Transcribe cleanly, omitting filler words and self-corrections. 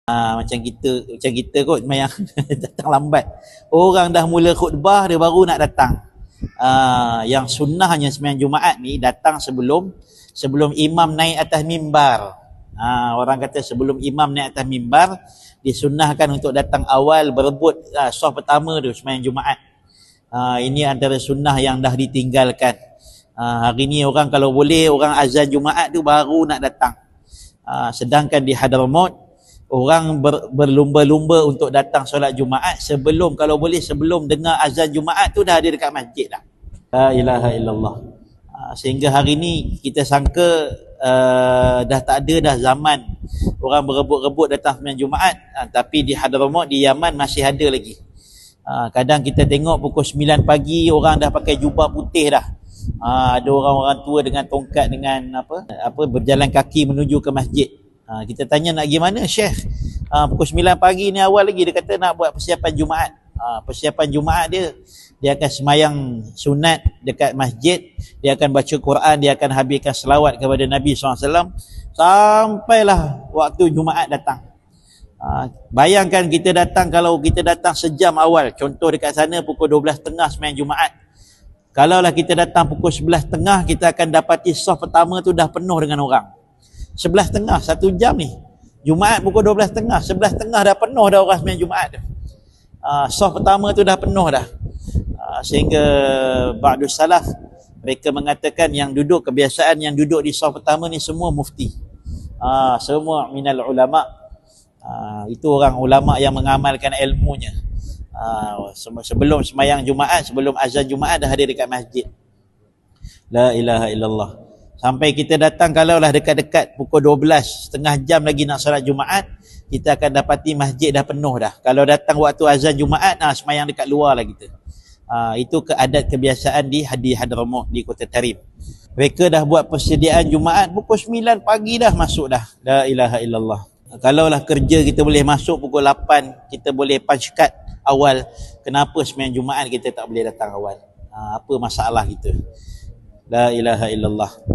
Macam kita kot semayang datang lambat. Orang dah mula khutbah dia baru nak datang. Yang sunnahnya semayang Jumaat ni datang sebelum imam naik atas mimbar. Orang kata sebelum imam naik atas mimbar disunnahkan untuk datang awal berebut saf pertama tu semayang Jumaat. Ini antara sunnah yang dah ditinggalkan. Hari ni orang kalau boleh orang azan Jumaat tu baru nak datang. Sedangkan di Hadramaut orang berlumba-lumba untuk datang solat Jumaat kalau boleh sebelum dengar azan Jumaat tu dah ada dekat masjid dah. La ilaha illallah. Sehingga hari ni kita sangka dah tak ada dah zaman orang berebut-rebut datang sembahyang Jumaat, tapi di Hadramaut di Yaman masih ada lagi. Kadang kita tengok pukul 9 pagi orang dah pakai jubah putih dah. Ada orang-orang tua dengan tongkat dengan apa berjalan kaki menuju ke masjid. Kita tanya nak pergi mana Syekh? Pukul 9 pagi ni awal lagi, dia kata nak buat persiapan Jumaat. Persiapan Jumaat dia akan semayang sunat dekat masjid, dia akan baca Quran, dia akan habiskan selawat kepada Nabi SAW sampailah waktu Jumaat datang. Bayangkan kita datang, kalau kita datang sejam awal, contoh dekat sana pukul 12.30 semayang Jumaat. Kalaulah kita datang pukul 11.30, kita akan dapati saf pertama tu dah penuh dengan orang. 11.30, 1 jam ni. Jumaat pukul 12.30, 11.30 dah penuh dah orang sembahyang Jumaat tu. Saf pertama tu dah penuh dah. Sehingga ba'dus salaf mereka mengatakan yang kebiasaan yang duduk di saf pertama ni semua mufti. Semua minal ulama. Itu orang ulama yang mengamalkan ilmunya. Sebelum sembahyang Jumaat, sebelum azan Jumaat dah ada dekat masjid. La ilaha illallah. Sampai kita datang kalaulah dekat-dekat pukul 12, setengah jam lagi nak solat Jumaat, kita akan dapati masjid dah penuh dah. Kalau datang waktu azan Jumaat, semayang dekat luar lah kita. Itu keadat kebiasaan di Hadramaut, di Kota Tarim. Mereka dah buat persediaan Jumaat pukul 9 pagi dah masuk dah. La ilaha illallah. Kalaulah kerja kita boleh masuk pukul 8, kita boleh punch card awal. Kenapa sembahyang Jumaat kita tak boleh datang awal? Apa masalah kita? La ilaha illallah.